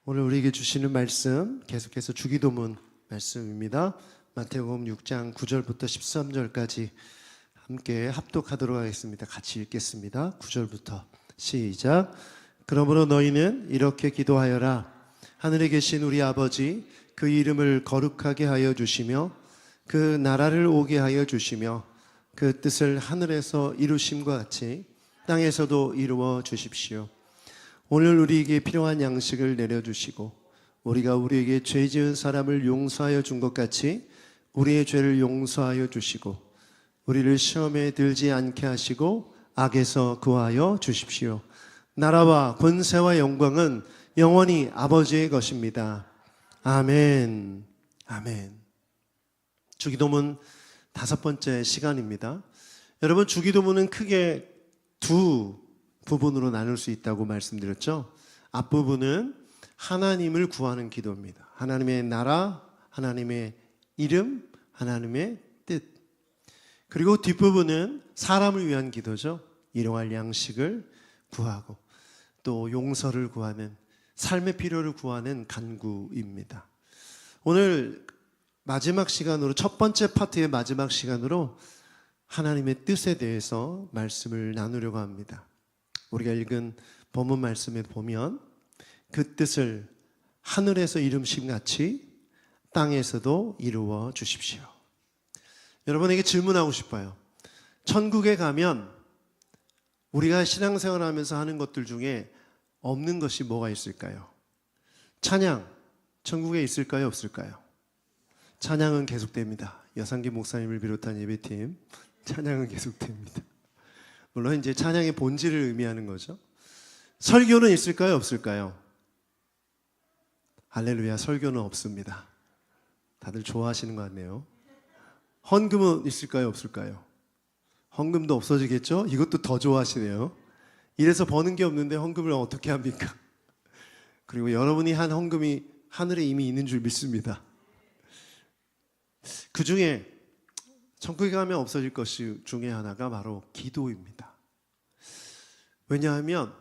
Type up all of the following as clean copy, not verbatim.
오늘 우리에게 주시는 말씀 계속해서 주기도문 말씀입니다. 마태복음 6장 9절부터 13절까지 함께 합독하도록 하겠습니다. 같이 읽겠습니다. 9절부터 시작. 그러므로 너희는 이렇게 기도하여라. 하늘에 계신 우리 아버지, 그 이름을 거룩하게 하여 주시며 그 나라를 오게 하여 주시며 그 뜻을 하늘에서 이루심과 같이 땅에서도 이루어 주십시오. 오늘 우리에게 필요한 양식을 내려주시고 우리가 우리에게 죄 지은 사람을 용서하여 준 것 같이 우리의 죄를 용서하여 주시고 우리를 시험에 들지 않게 하시고 악에서 구하여 주십시오. 나라와 권세와 영광은 영원히 아버지의 것입니다. 아멘. 아멘. 주기도문 5번째 시간입니다. 여러분, 주기도문은 크게 두 부분으로 나눌 수 있다고 말씀드렸죠. 앞부분은 하나님을 구하는 기도입니다. 하나님의 나라, 하나님의 이름, 하나님의 뜻. 그리고 뒷부분은 사람을 위한 기도죠. 일용할 양식을 구하고 또 용서를 구하는, 삶의 필요를 구하는 간구입니다. 오늘 마지막 시간으로, 첫 번째 파트의 마지막 시간으로 하나님의 뜻에 대해서 말씀을 나누려고 합니다. 우리가 읽은 본문 말씀에 보면 그 뜻을 하늘에서 이루심 같이 땅에서도 이루어 주십시오. 여러분에게 질문하고 싶어요. 천국에 가면 우리가 신앙생활하면서 하는 것들 중에 없는 것이 뭐가 있을까요? 찬양, 천국에 있을까요? 없을까요? 찬양은 계속됩니다. 여상기 목사님을 비롯한 예배팀, 찬양은 계속됩니다. 물론 이제 찬양의 본질을 의미하는 거죠. 설교는 있을까요? 없을까요? 할렐루야, 설교는 없습니다. 다들 좋아하시는 것 같네요. 헌금은 있을까요? 없을까요? 헌금도 없어지겠죠? 이것도 더 좋아하시네요. 이래서 버는 게 없는데 헌금을 어떻게 합니까? 그리고 여러분이 한 헌금이 하늘에 이미 있는 줄 믿습니다. 그 중에 천국에 가면 없어질 것 중에 하나가 바로 기도입니다. 왜냐하면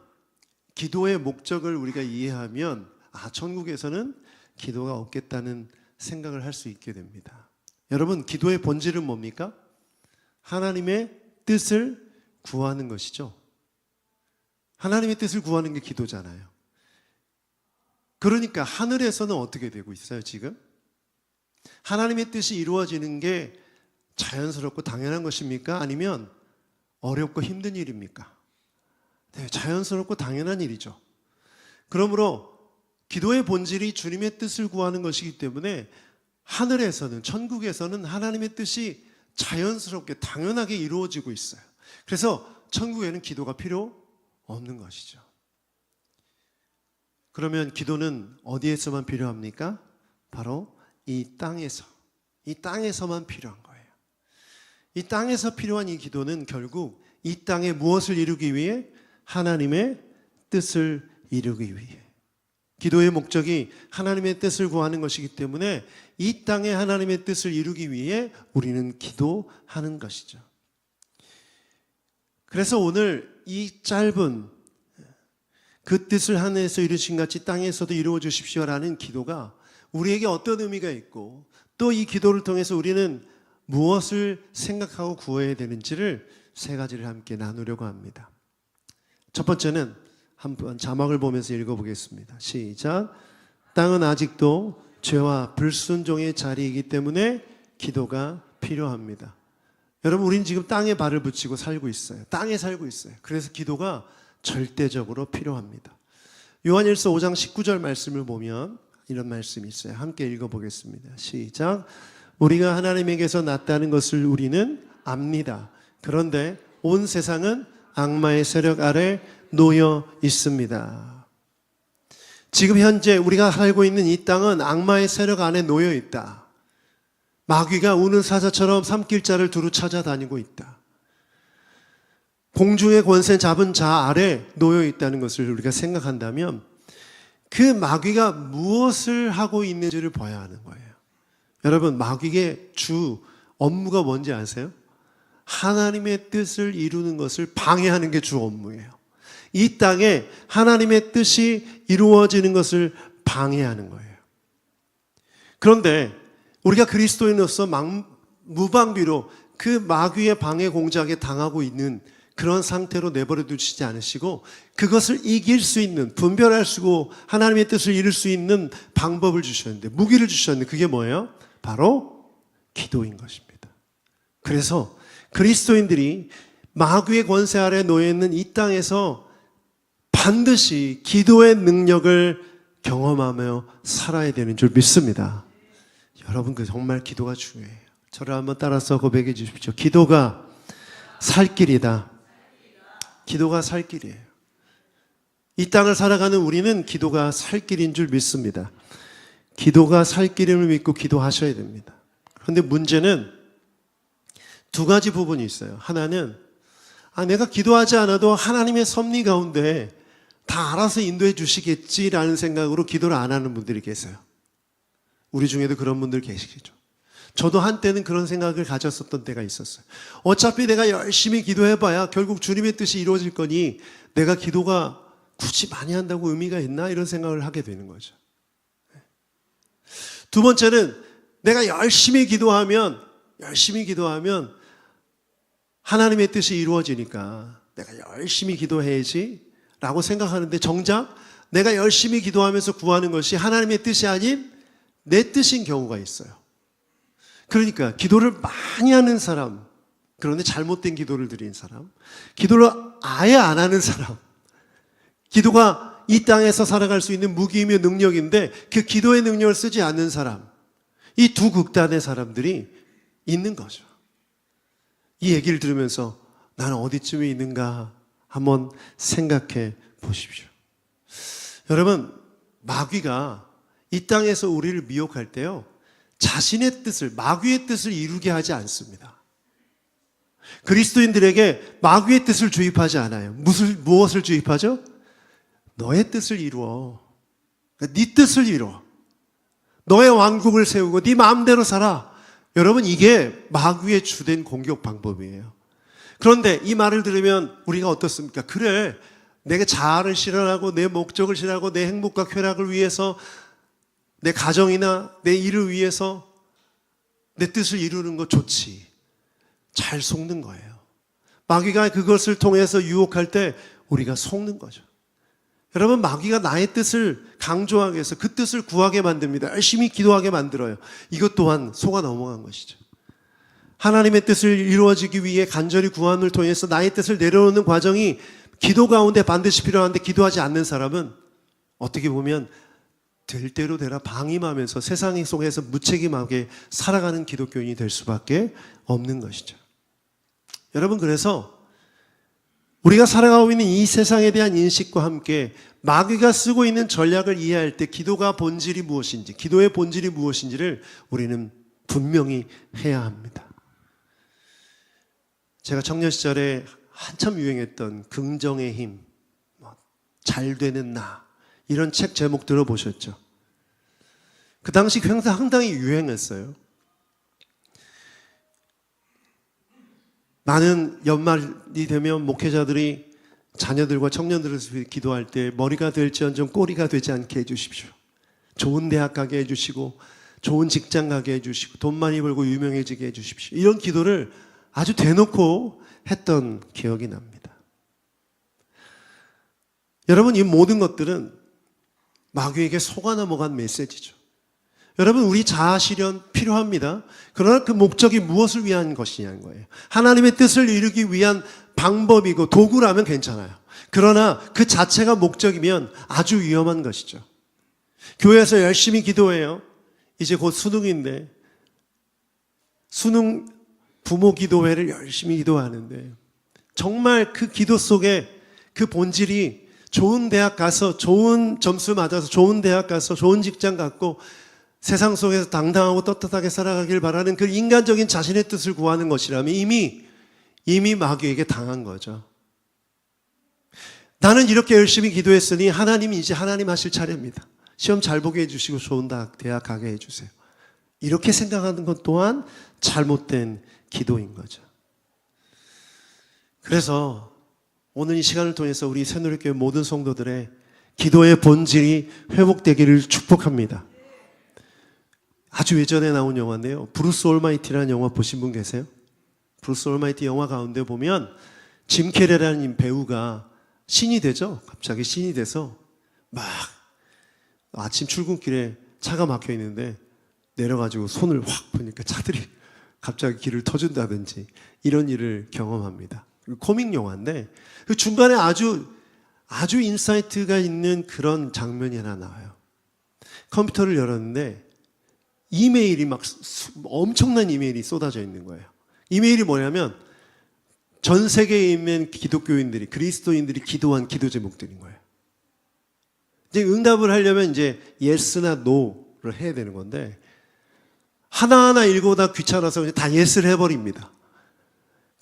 기도의 목적을 우리가 이해하면 천국에서는 기도가 없겠다는 생각을 할 수 있게 됩니다. 여러분, 기도의 본질은 뭡니까? 하나님의 뜻을 구하는 것이죠. 하나님의 뜻을 구하는 게 기도잖아요. 그러니까 하늘에서는 어떻게 되고 있어요, 지금? 하나님의 뜻이 이루어지는 게 자연스럽고 당연한 것입니까? 아니면 어렵고 힘든 일입니까? 네, 자연스럽고 당연한 일이죠. 그러므로 기도의 본질이 주님의 뜻을 구하는 것이기 때문에 하늘에서는, 천국에서는 하나님의 뜻이 자연스럽게 당연하게 이루어지고 있어요. 그래서 천국에는 기도가 필요 없는 것이죠. 그러면 기도는 어디에서만 필요합니까? 바로 이 땅에서만 필요한 거예요. 이 땅에서 필요한 이 기도는 결국 이 땅에 무엇을 이루기 위해? 하나님의 뜻을 이루기 위해. 기도의 목적이 하나님의 뜻을 구하는 것이기 때문에 이 땅에 하나님의 뜻을 이루기 위해 우리는 기도하는 것이죠. 그래서 오늘 이 짧은 그 뜻을 하늘에서 이루신 같이 땅에서도 이루어 주십시오라는 기도가 우리에게 어떤 의미가 있고 또 이 기도를 통해서 우리는 무엇을 생각하고 구해야 되는지를 세 가지를 함께 나누려고 합니다. 첫 번째는 한번 자막을 보면서 읽어보겠습니다. 시작. 땅은 아직도 죄와 불순종의 자리이기 때문에 기도가 필요합니다. 여러분, 우리는 지금 땅에 발을 붙이고 살고 있어요. 땅에 살고 있어요. 그래서 기도가 절대적으로 필요합니다. 요한일서 5장 19절 말씀을 보면 이런 말씀이 있어요. 함께 읽어보겠습니다. 시작. 우리가 하나님에게서 났다는 것을 우리는 압니다. 그런데 온 세상은 악마의 세력 아래 놓여 있습니다. 지금 현재 우리가 살고 있는 이 땅은 악마의 세력 안에 놓여 있다. 마귀가 우는 사자처럼 삼킬자를 두루 찾아다니고 있다. 공중의 권세 잡은 자 아래 놓여 있다는 것을 우리가 생각한다면 그 마귀가 무엇을 하고 있는지를 봐야 하는 거예요. 여러분, 마귀의 주 업무가 뭔지 아세요? 하나님의 뜻을 이루는 것을 방해하는 게 주 업무예요. 이 땅에 하나님의 뜻이 이루어지는 것을 방해하는 거예요. 그런데 우리가 그리스도인으로서 무방비로 그 마귀의 방해 공작에 당하고 있는 그런 상태로 내버려 두시지 않으시고 그것을 이길 수 있는, 분별할 수 있고 하나님의 뜻을 이룰 수 있는 방법을 주셨는데, 무기를 주셨는데 그게 뭐예요? 바로 기도인 것입니다. 그래서 그리스도인들이 마귀의 권세 아래 놓여 있는 이 땅에서 반드시 기도의 능력을 경험하며 살아야 되는 줄 믿습니다. 여러분, 정말 기도가 중요해요. 저를 한번 따라서 고백해 주십시오. 기도가 살 길이다. 기도가 살 길이에요. 이 땅을 살아가는 우리는 기도가 살 길인 줄 믿습니다. 기도가 살 길임을 믿고 기도하셔야 됩니다. 그런데 문제는 두 가지 부분이 있어요. 하나는 내가 기도하지 않아도 하나님의 섭리 가운데 다 알아서 인도해 주시겠지라는 생각으로 기도를 안 하는 분들이 계세요. 우리 중에도 그런 분들 계시겠죠. 저도 한때는 그런 생각을 가졌었던 때가 있었어요. 어차피 내가 열심히 기도해봐야 결국 주님의 뜻이 이루어질 거니 내가 기도가 굳이 많이 한다고 의미가 있나? 이런 생각을 하게 되는 거죠. 두 번째는 내가 열심히 기도하면 하나님의 뜻이 이루어지니까 내가 열심히 기도해야지 라고 생각하는데, 정작 내가 열심히 기도하면서 구하는 것이 하나님의 뜻이 아닌 내 뜻인 경우가 있어요. 그러니까 기도를 많이 하는 사람, 그런데 잘못된 기도를 드린 사람, 기도를 아예 안 하는 사람, 기도가 이 땅에서 살아갈 수 있는 무기이며 능력인데 그 기도의 능력을 쓰지 않는 사람, 이 두 극단의 사람들이 있는 거죠. 이 얘기를 들으면서 나는 어디쯤에 있는가 한번 생각해 보십시오. 여러분, 마귀가 이 땅에서 우리를 미혹할 때요, 자신의 뜻을, 마귀의 뜻을 이루게 하지 않습니다. 그리스도인들에게 마귀의 뜻을 주입하지 않아요. 무엇을 주입하죠? 너의 뜻을 이루어. 네 뜻을 이루어. 너의 왕국을 세우고 네 마음대로 살아. 여러분, 이게 마귀의 주된 공격 방법이에요. 그런데 이 말을 들으면 우리가 어떻습니까? 그래, 내가 자아를 실현하고 내 목적을 실현하고 내 행복과 쾌락을 위해서, 내 가정이나 내 일을 위해서 내 뜻을 이루는 거 좋지. 잘 속는 거예요. 마귀가 그것을 통해서 유혹할 때 우리가 속는 거죠. 여러분, 마귀가 나의 뜻을 강조하게 해서 그 뜻을 구하게 만듭니다. 열심히 기도하게 만들어요. 이것 또한 속아 넘어간 것이죠. 하나님의 뜻을 이루어지기 위해 간절히 구함을 통해서 나의 뜻을 내려놓는 과정이 기도 가운데 반드시 필요한데, 기도하지 않는 사람은 어떻게 보면 될 대로 되라 방임하면서 세상 속에서 무책임하게 살아가는 기독교인이 될 수밖에 없는 것이죠. 여러분, 그래서 우리가 살아가고 있는 이 세상에 대한 인식과 함께 마귀가 쓰고 있는 전략을 이해할 때 기도가 본질이 무엇인지, 기도의 본질이 무엇인지를 우리는 분명히 해야 합니다. 제가 청년 시절에 한참 유행했던 긍정의 힘, 잘 되는 나, 이런 책 제목 들어보셨죠? 그 당시 상당히 유행했어요. 많은 연말이 되면 목회자들이 자녀들과 청년들을 위해 기도할 때 머리가 될지언정 꼬리가 되지 않게 해주십시오. 좋은 대학 가게 해주시고 좋은 직장 가게 해주시고 돈 많이 벌고 유명해지게 해주십시오. 이런 기도를 아주 대놓고 했던 기억이 납니다. 여러분, 이 모든 것들은 마귀에게 속아 넘어간 메시지죠. 여러분, 우리 자아 실현 필요합니다. 그러나 그 목적이 무엇을 위한 것이냐는 거예요. 하나님의 뜻을 이루기 위한 방법이고 도구라면 괜찮아요. 그러나 그 자체가 목적이면 아주 위험한 것이죠. 교회에서 열심히 기도해요. 이제 곧 수능인데 수능 부모 기도회를 열심히 기도하는데 정말 그 기도 속에 그 본질이 좋은 대학 가서 좋은 점수 맞아서 좋은 대학 가서 좋은 직장 갖고 세상 속에서 당당하고 떳떳하게 살아가길 바라는 그 인간적인 자신의 뜻을 구하는 것이라면 이미 마귀에게 당한 거죠. 나는 이렇게 열심히 기도했으니 하나님이 이제 하나님 하실 차례입니다. 시험 잘 보게 해주시고 좋은 대학 가게 해주세요. 이렇게 생각하는 것 또한 잘못된 기도인 거죠. 그래서 오늘 이 시간을 통해서 우리 새누리교회 모든 성도들의 기도의 본질이 회복되기를 축복합니다. 아주 예전에 나온 영화인데요. 브루스 올마이티라는 영화 보신 분 계세요? 브루스 올마이티 영화 가운데 보면 짐 캐리라는 배우가 신이 되죠. 갑자기 신이 돼서 막 아침 출근길에 차가 막혀 있는데 내려가지고 손을 확 보니까 차들이 갑자기 길을 터준다든지 이런 일을 경험합니다. 코믹 영화인데 그 중간에 아주 인사이트가 있는 그런 장면이 하나 나와요. 컴퓨터를 열었는데 이메일이 막 엄청난 이메일이 쏟아져 있는 거예요. 이메일이 뭐냐면 전 세계에 있는 기독교인들이, 그리스도인들이 기도한 기도 제목들인 거예요. 이제 응답을 하려면 이제 yes나 no를 해야 되는 건데 하나하나 읽어다 귀찮아서 다 yes를 해버립니다.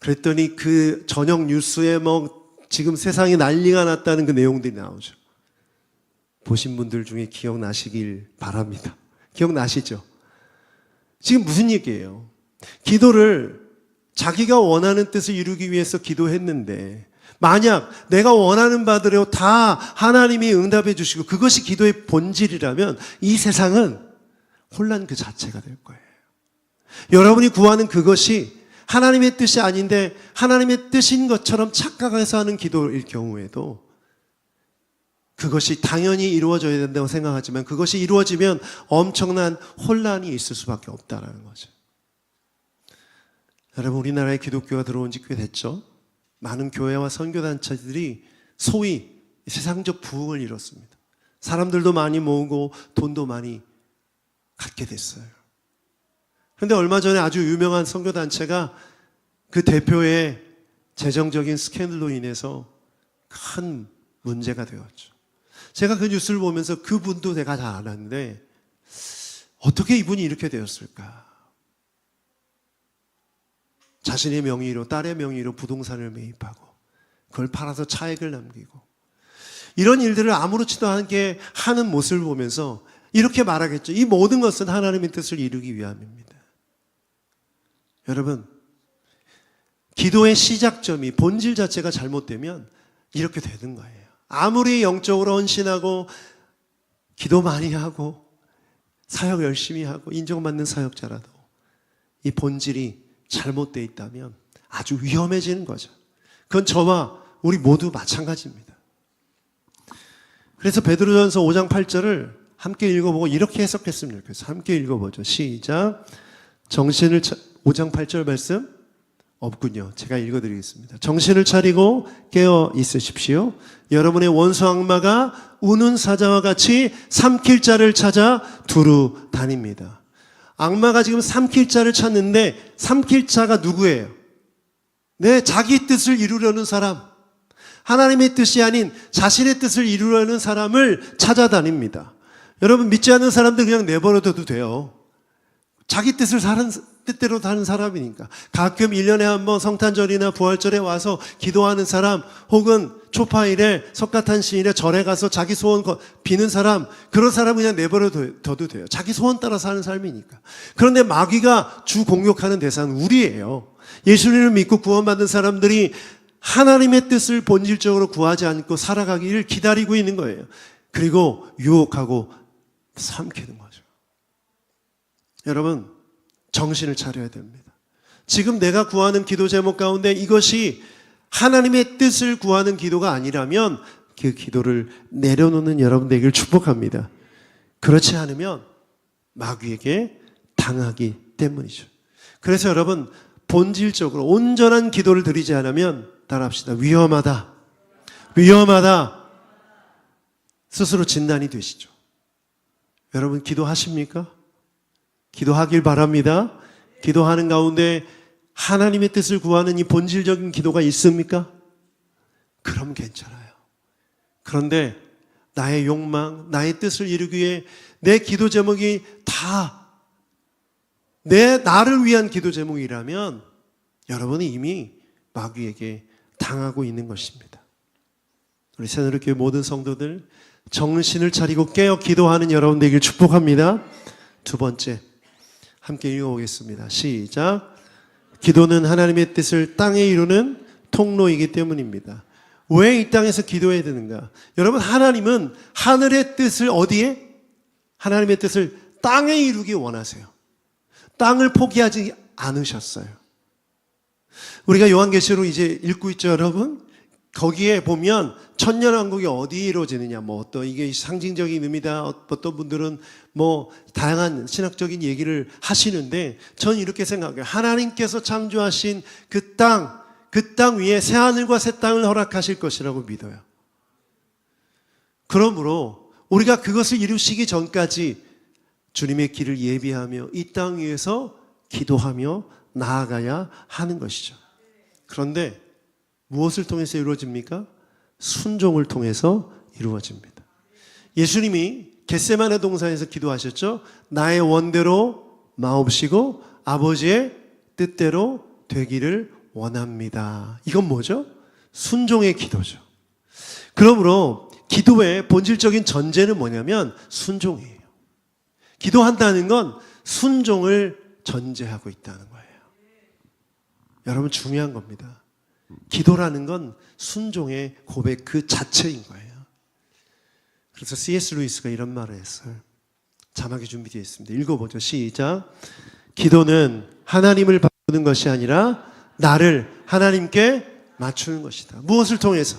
그랬더니 그 저녁 뉴스에 뭐 지금 세상이 난리가 났다는 그 내용들이 나오죠. 보신 분들 중에 기억나시길 바랍니다. 기억나시죠? 지금 무슨 얘기예요? 기도를 자기가 원하는 뜻을 이루기 위해서 기도했는데 만약 내가 원하는 바대로 다 하나님이 응답해 주시고 그것이 기도의 본질이라면 이 세상은 혼란 그 자체가 될 거예요. 여러분이 구하는 그것이 하나님의 뜻이 아닌데 하나님의 뜻인 것처럼 착각해서 하는 기도일 경우에도 그것이 당연히 이루어져야 된다고 생각하지만 그것이 이루어지면 엄청난 혼란이 있을 수밖에 없다는 거죠. 여러분, 우리나라에 기독교가 들어온 지 꽤 됐죠. 많은 교회와 선교단체들이 소위 세상적 부흥을 이뤘습니다. 사람들도 많이 모으고 돈도 많이 갖게 됐어요. 그런데 얼마 전에 아주 유명한 선교단체가 그 대표의 재정적인 스캔들로 인해서 큰 문제가 되었죠. 제가 그 뉴스를 보면서 그분도 내가 잘 알았는데 어떻게 이분이 이렇게 되었을까? 자신의 명의로, 딸의 명의로 부동산을 매입하고 그걸 팔아서 차액을 남기고 이런 일들을 아무렇지도 않게 하는 모습을 보면서 이렇게 말하겠죠. 이 모든 것은 하나님의 뜻을 이루기 위함입니다. 여러분, 기도의 시작점이 본질 자체가 잘못되면 이렇게 되는 거예요. 아무리 영적으로 헌신하고 기도 많이 하고 사역 열심히 하고 인정받는 사역자라도 이 본질이 잘못되어 있다면 아주 위험해지는 거죠. 그건 저와 우리 모두 마찬가지입니다. 그래서 베드로전서 5장 8절을 함께 읽어보고 이렇게 해석했으면 좋겠어요. 함께 읽어보죠. 시작. 5장 8절 말씀 없군요. 제가 읽어드리겠습니다. 정신을 차리고 깨어 있으십시오. 여러분의 원수 악마가 우는 사자와 같이 삼킬 자를 찾아 두루 다닙니다. 악마가 지금 삼킬 자를 찾는데 삼킬 자가 누구예요? 네, 자기 뜻을 이루려는 사람. 하나님의 뜻이 아닌 자신의 뜻을 이루려는 사람을 찾아다닙니다. 여러분, 믿지 않는 사람들 그냥 내버려둬도 돼요. 자기 뜻대로 사는 사람이니까. 가끔 1년에 한 번 성탄절이나 부활절에 와서 기도하는 사람, 혹은 초파일에 석가탄신일에 절에 가서 자기 소원 비는 사람, 그런 사람 그냥 내버려둬도 돼요. 자기 소원 따라 사는 삶이니까. 그런데 마귀가 주 공격하는 대상은 우리예요. 예수님을 믿고 구원받은 사람들이 하나님의 뜻을 본질적으로 구하지 않고 살아가기를 기다리고 있는 거예요. 그리고 유혹하고 삼키는 거죠. 여러분, 정신을 차려야 됩니다. 지금 내가 구하는 기도 제목 가운데 이것이 하나님의 뜻을 구하는 기도가 아니라면 그 기도를 내려놓는 여러분 되기를 축복합니다. 그렇지 않으면 마귀에게 당하기 때문이죠. 그래서 여러분, 본질적으로 온전한 기도를 드리지 않으면 따라합시다. 위험하다. 위험하다. 스스로 진단이 되시죠. 여러분, 기도하십니까? 기도하길 바랍니다. 기도하는 가운데 하나님의 뜻을 구하는 이 본질적인 기도가 있습니까? 그럼 괜찮아요. 그런데 나의 욕망, 나의 뜻을 이루기 위해 내 기도 제목이 다 나를 위한 기도 제목이라면 여러분은 이미 마귀에게 당하고 있는 것입니다. 우리 새누리교회 모든 성도들 정신을 차리고 깨어 기도하는 여러분 되길 축복합니다. 두 번째, 함께 읽어보겠습니다. 시작. 기도는 하나님의 뜻을 땅에 이루는 통로이기 때문입니다. 왜 이 땅에서 기도해야 되는가? 여러분, 하나님은 하늘의 뜻을 어디에? 하나님의 뜻을 땅에 이루기 원하세요. 땅을 포기하지 않으셨어요. 우리가 요한계시록 이제 읽고 있죠, 여러분? 거기에 보면 천년왕국이 어디에 이루어지느냐, 또 이게 상징적인 의미다. 어떤 분들은 다양한 신학적인 얘기를 하시는데, 저는 이렇게 생각해요. 하나님께서 창조하신 그 땅 위에 새 하늘과 새 땅을 허락하실 것이라고 믿어요. 그러므로 우리가 그것을 이루시기 전까지 주님의 길을 예비하며 이 땅 위에서 기도하며 나아가야 하는 것이죠. 그런데 무엇을 통해서 이루어집니까? 순종을 통해서 이루어집니다. 예수님이 겟세마네 동산에서 기도하셨죠. 나의 원대로 마옵시고 아버지의 뜻대로 되기를 원합니다. 이건 뭐죠? 순종의 기도죠. 그러므로 기도의 본질적인 전제는 뭐냐면 순종이에요. 기도한다는 건 순종을 전제하고 있다는 거예요. 여러분, 중요한 겁니다. 기도라는 건 순종의 고백 그 자체인 거예요. 그래서 C.S. 루이스가 이런 말을 했어요. 자막이 준비되어 있습니다. 읽어보죠. 시작. 기도는 하나님을 바꾸는 것이 아니라 나를 하나님께 맞추는 것이다. 무엇을 통해서?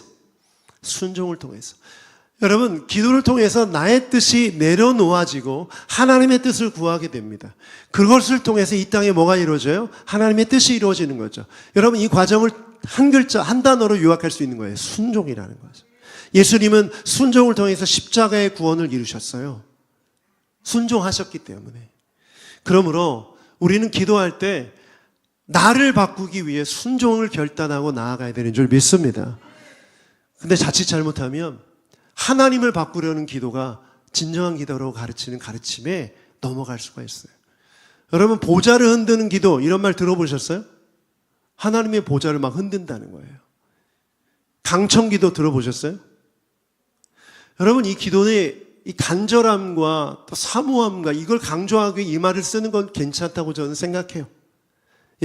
순종을 통해서. 여러분, 기도를 통해서 나의 뜻이 내려놓아지고 하나님의 뜻을 구하게 됩니다. 그것을 통해서 이 땅에 뭐가 이루어져요? 하나님의 뜻이 이루어지는 거죠. 여러분, 이 과정을 한 글자, 한 단어로 요약할 수 있는 거예요. 순종이라는 거죠. 예수님은 순종을 통해서 십자가의 구원을 이루셨어요. 순종하셨기 때문에. 그러므로 우리는 기도할 때 나를 바꾸기 위해 순종을 결단하고 나아가야 되는 줄 믿습니다. 근데 자칫 잘못하면 하나님을 바꾸려는 기도가 진정한 기도로 가르치는 가르침에 넘어갈 수가 있어요. 여러분, 보좌를 흔드는 기도, 이런 말 들어보셨어요? 하나님의 보좌를 막 흔든다는 거예요. 강청 기도 들어보셨어요? 여러분, 이 기도의 이 간절함과 또 사모함과 이걸 강조하기 위해 이 말을 쓰는 건 괜찮다고 저는 생각해요.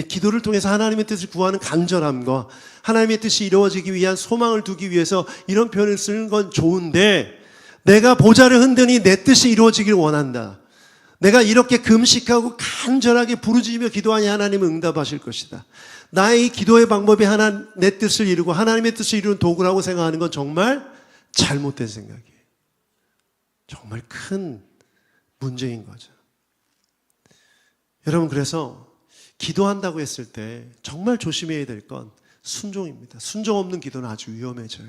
기도를 통해서 하나님의 뜻을 구하는 간절함과 하나님의 뜻이 이루어지기 위한 소망을 두기 위해서 이런 표현을 쓰는 건 좋은데, 내가 보좌를 흔드니 내 뜻이 이루어지길 원한다. 내가 이렇게 금식하고 간절하게 부르짖으며 기도하니 하나님은 응답하실 것이다. 나의 이 기도의 방법이 내 뜻을 이루고 하나님의 뜻을 이루는 도구라고 생각하는 건 정말 잘못된 생각이에요. 정말 큰 문제인 거죠. 여러분, 그래서 기도한다고 했을 때 정말 조심해야 될 건 순종입니다. 순종 없는 기도는 아주 위험해져요.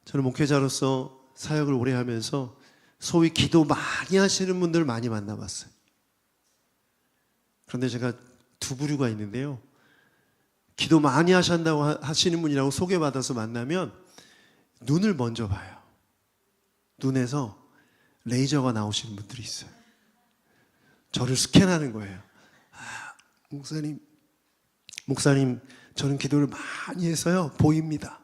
저는 목회자로서 사역을 오래 하면서 소위 기도 많이 하시는 분들 많이 만나봤어요. 그런데 제가 두 부류가 있는데요. 기도 많이 하시는 분이라고 소개받아서 만나면 눈을 먼저 봐요. 눈에서 레이저가 나오시는 분들이 있어요. 저를 스캔하는 거예요. 목사님, 저는 기도를 많이 해서요, 보입니다.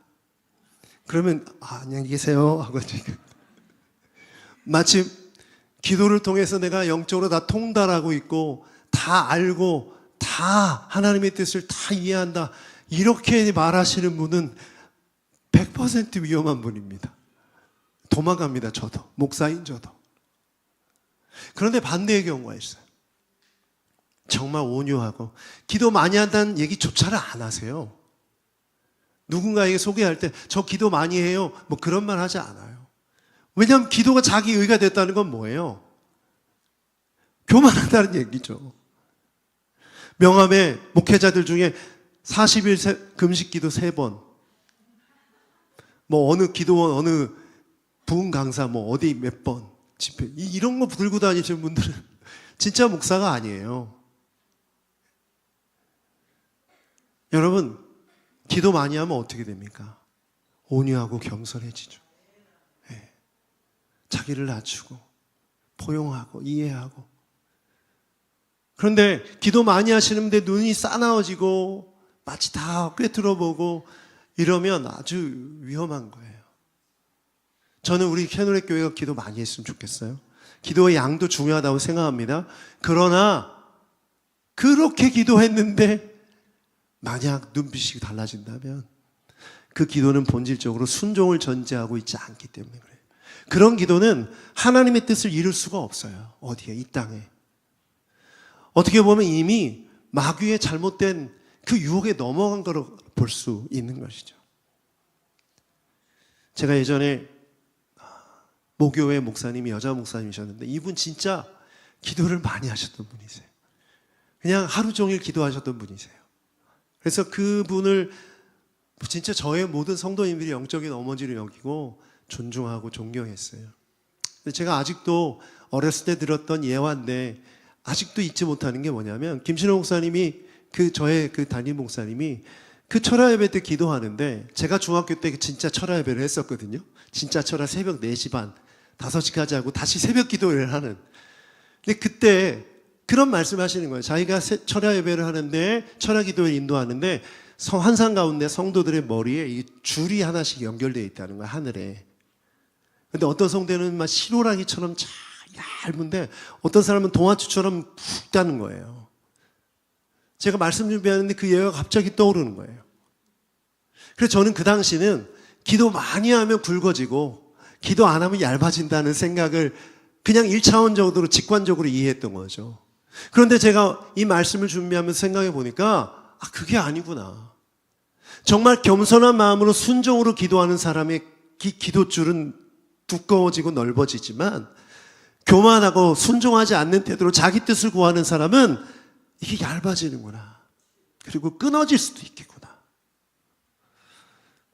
그러면, 안녕히 계세요. 하고 지금. 마침 기도를 통해서 내가 영적으로 다 통달하고 있고, 다 알고, 다 하나님의 뜻을 다 이해한다. 이렇게 말하시는 분은 100% 위험한 분입니다. 도망갑니다, 저도. 목사인 저도. 그런데 반대의 경우가 있어요. 정말 온유하고 기도 많이 한다는 얘기조차를 안 하세요. 누군가에게 소개할 때 저 기도 많이 해요, 그런 말 하지 않아요. 왜냐하면 기도가 자기 의가 됐다는 건 뭐예요? 교만하다는 얘기죠. 명함에 목회자들 중에 40일 금식 기도 3번, 어느 기도원, 어느 부흥 강사, 어디 몇 번 집회, 이런 거 들고 다니시는 분들은 진짜 목사가 아니에요. 여러분, 기도 많이 하면 어떻게 됩니까? 온유하고 겸손해지죠. 네. 자기를 낮추고 포용하고 이해하고. 그런데 기도 많이 하시는데 눈이 싸나워지고 마치 다 꿰뚫어보고 이러면 아주 위험한 거예요. 저는 우리 캐노릭 교회가 기도 많이 했으면 좋겠어요. 기도의 양도 중요하다고 생각합니다. 그러나 그렇게 기도했는데 만약 눈빛이 달라진다면 그 기도는 본질적으로 순종을 전제하고 있지 않기 때문에 그래요. 그런 기도는 하나님의 뜻을 이룰 수가 없어요. 어디에? 이 땅에. 어떻게 보면 이미 마귀의 잘못된 그 유혹에 넘어간 거로 볼 수 있는 것이죠. 제가 예전에 모교회 목사님이 여자 목사님이셨는데 이분 진짜 기도를 많이 하셨던 분이세요. 그냥 하루 종일 기도하셨던 분이세요. 그래서 그분을 진짜 저의 모든 성도님들이 영적인 어머니로 여기고 존중하고 존경했어요. 근데 제가 아직도 어렸을 때 들었던 예화인데 아직도 잊지 못하는 게 뭐냐면 김신호 목사님이 저의 담임 목사님이 철야 예배 때 기도하는데 제가 중학교 때 진짜 철야 예배를 했었거든요. 진짜 철야 새벽 4시 반, 5시까지 하고 다시 새벽 기도를 하는. 근데 그때 그런 말씀 하시는 거예요. 자기가 철야 예배를 하는데 철야 기도를 인도하는데 환상 가운데 성도들의 머리에 이 줄이 하나씩 연결되어 있다는 거예요. 하늘에. 근데 어떤 성도는 막 실오라기처럼 얇은데 어떤 사람은 동아줄처럼 푹 따는 거예요. 제가 말씀 준비하는데 그 예화가 갑자기 떠오르는 거예요. 그래서 저는 그 당시는 기도 많이 하면 굵어지고 기도 안 하면 얇아진다는 생각을 그냥 1차원적으로 직관적으로 이해했던 거죠. 그런데 제가 이 말씀을 준비하면서 생각해 보니까 그게 아니구나. 정말 겸손한 마음으로 순종으로 기도하는 사람의 기도줄은 두꺼워지고 넓어지지만 교만하고 순종하지 않는 태도로 자기 뜻을 구하는 사람은 이게 얇아지는구나. 그리고 끊어질 수도 있겠구나.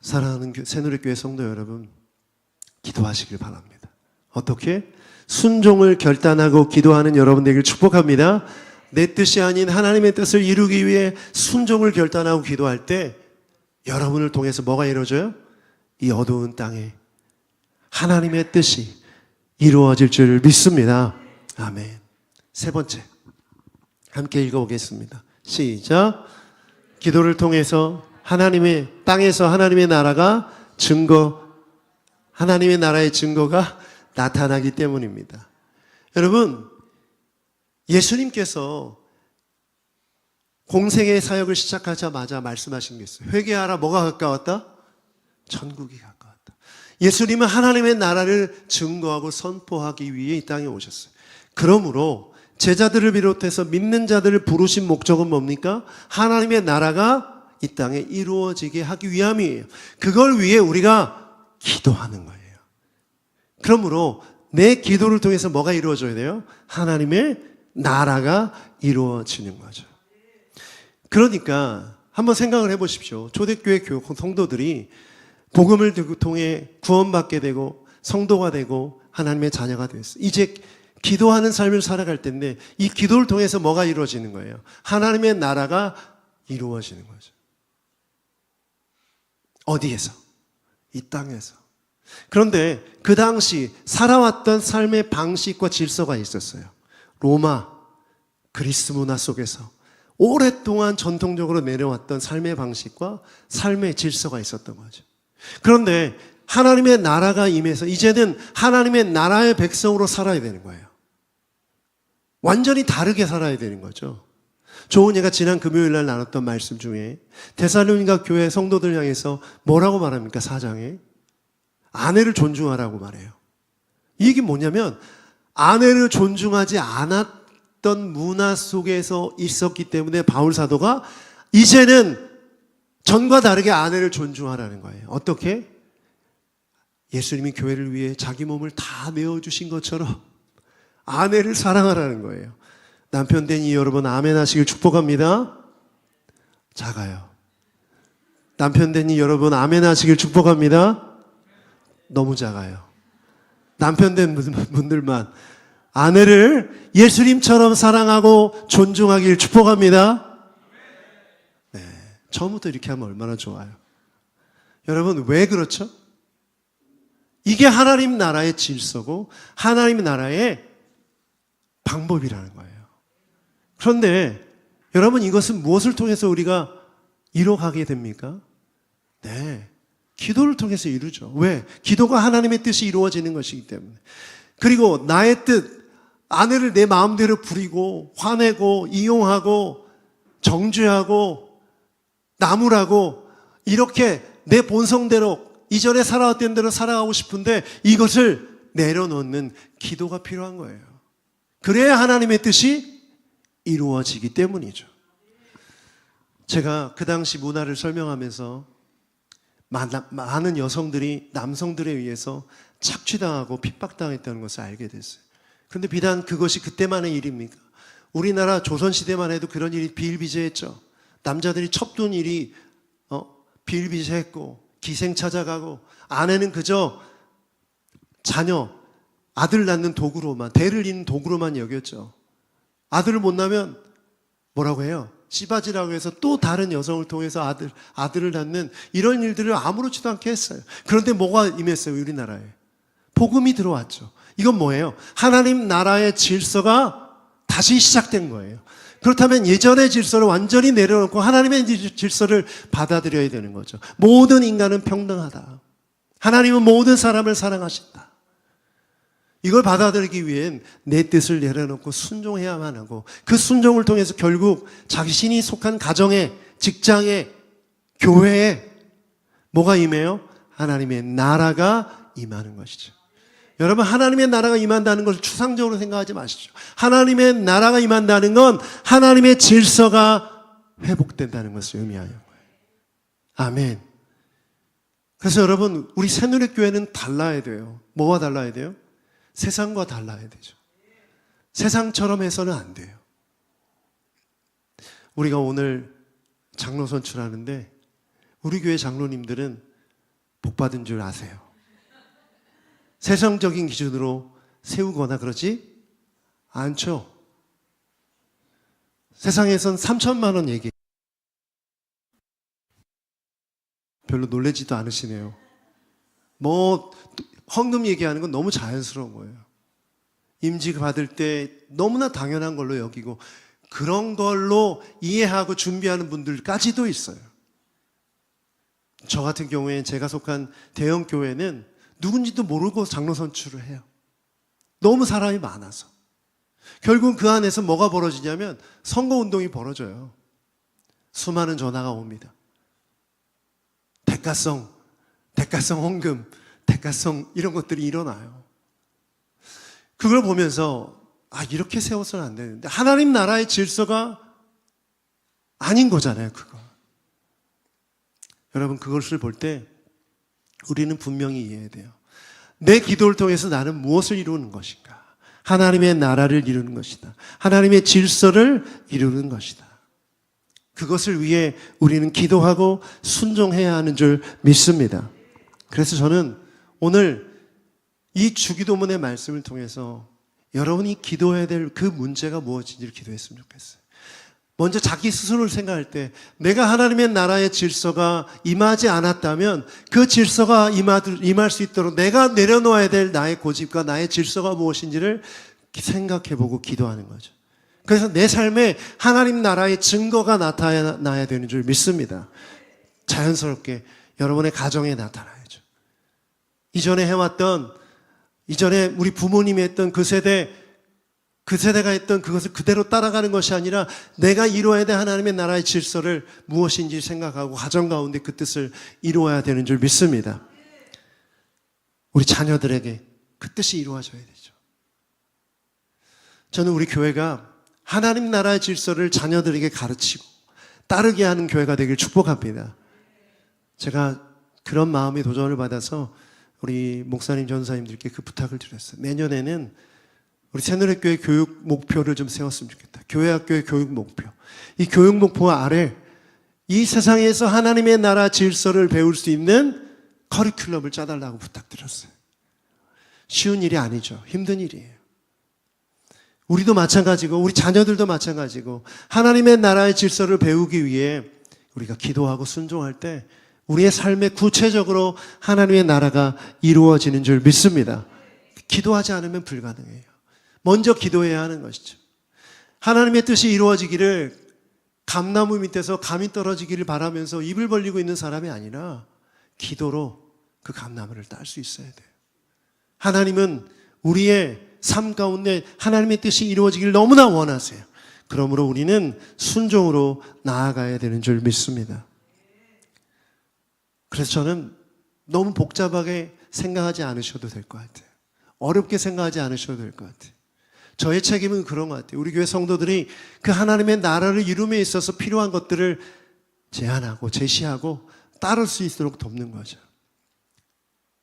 사랑하는 새누리교회 성도 여러분, 기도하시길 바랍니다. 어떻게? 순종을 결단하고 기도하는 여러분 되길 축복합니다. 내 뜻이 아닌 하나님의 뜻을 이루기 위해 순종을 결단하고 기도할 때 여러분을 통해서 뭐가 이루어져요? 이 어두운 땅에 하나님의 뜻이 이루어질 줄 믿습니다. 아멘. 세 번째, 함께 읽어보겠습니다. 시작. 기도를 통해서 땅에서 하나님의 나라가 하나님의 나라의 증거가 나타나기 때문입니다. 여러분, 예수님께서 공생의 사역을 시작하자마자 말씀하신 게 있어요. 회개하라. 뭐가 가까웠다? 천국이 가까웠다. 예수님은 하나님의 나라를 증거하고 선포하기 위해 이 땅에 오셨어요. 그러므로 제자들을 비롯해서 믿는 자들을 부르신 목적은 뭡니까? 하나님의 나라가 이 땅에 이루어지게 하기 위함이에요. 그걸 위해 우리가 기도하는 거예요. 그러므로 내 기도를 통해서 뭐가 이루어져야 돼요? 하나님의 나라가 이루어지는 거죠. 그러니까 한번 생각을 해보십시오. 초대교회 성도들이 복음을 통해 구원받게 되고 성도가 되고 하나님의 자녀가 됐어요. 이제 기도하는 삶을 살아갈 텐데 이 기도를 통해서 뭐가 이루어지는 거예요? 하나님의 나라가 이루어지는 거죠. 어디에서? 이 땅에서. 그런데 그 당시 살아왔던 삶의 방식과 질서가 있었어요. 로마, 그리스 문화 속에서 오랫동안 전통적으로 내려왔던 삶의 방식과 삶의 질서가 있었던 거죠. 그런데 하나님의 나라가 임해서 이제는 하나님의 나라의 백성으로 살아야 되는 거예요. 완전히 다르게 살아야 되는 거죠. 좋은 예가 지난 금요일 날 나눴던 말씀 중에 데살로니가 교회 성도들 향해서 뭐라고 말합니까? 4장에 아내를 존중하라고 말해요. 이게 뭐냐면 아내를 존중하지 않았던 문화 속에서 있었기 때문에 바울 사도가 이제는 전과 다르게 아내를 존중하라는 거예요. 어떻게? 예수님이 교회를 위해 자기 몸을 다 내어주신 것처럼 아내를 사랑하라는 거예요. 남편 된 이 여러분 아멘 하시길 축복합니다. 작아요. 남편 된 이 여러분 아멘 하시길 축복합니다. 너무 작아요. 남편 된 분들만 아내를 예수님처럼 사랑하고 존중하길 축복합니다. 네, 처음부터 이렇게 하면 얼마나 좋아요. 여러분 왜 그렇죠? 이게 하나님 나라의 질서고 하나님 나라의 방법이라는 거예요. 그런데 여러분 이것은 무엇을 통해서 우리가 이뤄가게 됩니까? 네, 기도를 통해서 이루죠. 왜? 기도가 하나님의 뜻이 이루어지는 것이기 때문에. 그리고 나의 뜻, 아내를 내 마음대로 부리고 화내고 이용하고 정죄하고 나무라고 이렇게 내 본성대로 이전에 살아왔던 대로 살아가고 싶은데 이것을 내려놓는 기도가 필요한 거예요. 그래야 하나님의 뜻이 이루어지기 때문이죠. 제가 그 당시 문화를 설명하면서 많은 여성들이 남성들에 의해서 착취당하고 핍박당했다는 것을 알게 됐어요. 그런데 비단 그것이 그때만의 일입니까? 우리나라 조선시대만 해도 그런 일이 비일비재했죠. 남자들이 첩둔 일이 비일비재했고 기생 찾아가고 아내는 그저 자녀, 아들 낳는 도구로만, 대를 잇는 도구로만 여겼죠. 아들을 못 낳으면 뭐라고 해요? 씨바지라고 해서 또 다른 여성을 통해서 아들을 낳는 이런 일들을 아무렇지도 않게 했어요. 그런데 뭐가 임했어요? 우리나라에 복음이 들어왔죠. 이건 뭐예요? 하나님 나라의 질서가 다시 시작된 거예요. 그렇다면 예전의 질서를 완전히 내려놓고 하나님의 질서를 받아들여야 되는 거죠. 모든 인간은 평등하다. 하나님은 모든 사람을 사랑하신다. 이걸 받아들이기 위hen 내 뜻을 내려놓고 순종해야만 하고, 그 순종을 통해서 결국 자신이 속한 가정에, 직장에, 교회에 뭐가 임해요? 하나님의 나라가 임하는 것이죠. 여러분, 하나님의 나라가 임한다는 것을 추상적으로 생각하지 마시죠. 하나님의 나라가 임한다는 건 하나님의 질서가 회복된다는 것을 의미하는 거예요. 아멘. 그래서 여러분, 우리 새누리교회는 달라야 돼요. 뭐가 달라야 돼요? 세상과 달라야 되죠. 세상처럼 해서는 안 돼요. 우리가 오늘 장로 선출하는데 우리 교회 장로님들은 복받은 줄 아세요. 세상적인 기준으로 세우거나 그러지 않죠. 세상에선 3천만 원 얘기 별로 놀라지도 않으시네요. 헌금 얘기하는 건 너무 자연스러운 거예요. 임직 받을 때 너무나 당연한 걸로 여기고 그런 걸로 이해하고 준비하는 분들까지도 있어요. 저 같은 경우에 제가 속한 대형 교회는 누군지도 모르고 장로 선출을 해요. 너무 사람이 많아서. 결국 그 안에서 뭐가 벌어지냐면 선거운동이 벌어져요. 수많은 전화가 옵니다. 대가성 헌금, 대가성 이런 것들이 일어나요. 그걸 보면서 이렇게 세워서는 안 되는데 하나님 나라의 질서가 아닌 거잖아요. 그거. 여러분, 그것을 볼 때 우리는 분명히 이해해야 돼요. 내 기도를 통해서 나는 무엇을 이루는 것인가? 하나님의 나라를 이루는 것이다. 하나님의 질서를 이루는 것이다. 그것을 위해 우리는 기도하고 순종해야 하는 줄 믿습니다. 그래서 저는 오늘 이 주기도문의 말씀을 통해서 여러분이 기도해야 될 그 문제가 무엇인지를 기도했으면 좋겠어요. 먼저 자기 스스로를 생각할 때 내가 하나님의 나라의 질서가 임하지 않았다면 그 질서가 임할 수 있도록 내가 내려놓아야 될 나의 고집과 나의 질서가 무엇인지를 생각해보고 기도하는 거죠. 그래서 내 삶에 하나님 나라의 증거가 나타나야 되는 줄 믿습니다. 자연스럽게 여러분의 가정에 나타나야죠. 이전에 해왔던, 이전에 우리 부모님이 했던 그 세대가 했던 그것을 그대로 따라가는 것이 아니라 내가 이루어야 될 하나님의 나라의 질서를 무엇인지 생각하고 가정 가운데 그 뜻을 이루어야 되는 줄 믿습니다. 우리 자녀들에게 그 뜻이 이루어져야 되죠. 저는 우리 교회가 하나님 나라의 질서를 자녀들에게 가르치고 따르게 하는 교회가 되길 축복합니다. 제가 그런 마음의 도전을 받아서 우리 목사님, 전사님들께 그 부탁을 드렸어요. 내년에는 우리 새누리교회 교육 목표를 좀 세웠으면 좋겠다. 교회학교의 교육 목표. 이 교육 목표 아래 이 세상에서 하나님의 나라 질서를 배울 수 있는 커리큘럼을 짜달라고 부탁드렸어요. 쉬운 일이 아니죠. 힘든 일이에요. 우리도 마찬가지고 우리 자녀들도 마찬가지고 하나님의 나라의 질서를 배우기 위해 우리가 기도하고 순종할 때 우리의 삶에 구체적으로 하나님의 나라가 이루어지는 줄 믿습니다. 기도하지 않으면 불가능해요. 먼저 기도해야 하는 것이죠. 하나님의 뜻이 이루어지기를 감나무 밑에서 감이 떨어지기를 바라면서 입을 벌리고 있는 사람이 아니라 기도로 그 감나무를 딸 수 있어야 돼요. 하나님은 우리의 삶 가운데 하나님의 뜻이 이루어지기를 너무나 원하세요. 그러므로 우리는 순종으로 나아가야 되는 줄 믿습니다. 그래서 저는 너무 복잡하게 생각하지 않으셔도 될 것 같아요. 어렵게 생각하지 않으셔도 될 것 같아요. 저의 책임은 그런 것 같아요. 우리 교회 성도들이 그 하나님의 나라를 이룸에 있어서 필요한 것들을 제안하고 제시하고 따를 수 있도록 돕는 거죠.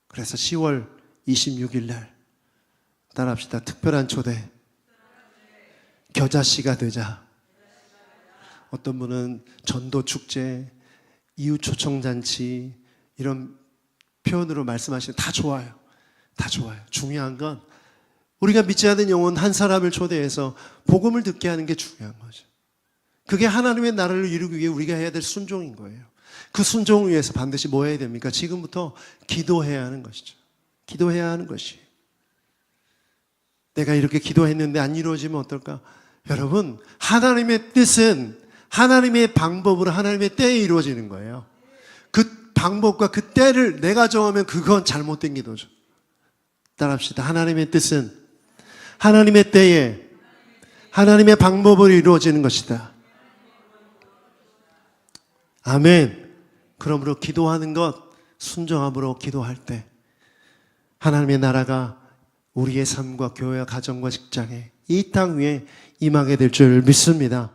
그래서 10월 26일 날 따라합시다. 특별한 초대. 겨자씨가 되자. 어떤 분은 전도 축제, 이웃 초청잔치 이런 표현으로 말씀하시는 다 좋아요. 다 좋아요. 중요한 건 우리가 믿지 않는 영혼 한 사람을 초대해서 복음을 듣게 하는 게 중요한 거죠. 그게 하나님의 나라를 이루기 위해 우리가 해야 될 순종인 거예요. 그 순종을 위해서 반드시 뭐 해야 됩니까? 지금부터 기도해야 하는 것이죠. 기도해야 하는 것이에요. 내가 이렇게 기도했는데 안 이루어지면 어떨까? 여러분, 하나님의 뜻은 하나님의 방법으로 하나님의 때에 이루어지는 거예요. 그 방법과 그 때를 내가 정하면 그건 잘못된 기도죠. 따라합시다. 하나님의 뜻은 하나님의 때에 하나님의 방법으로 이루어지는 것이다. 아멘. 그러므로 기도하는 것, 순종함으로 기도할 때 하나님의 나라가 우리의 삶과 교회와 가정과 직장에 이 땅 위에 임하게 될 줄 믿습니다.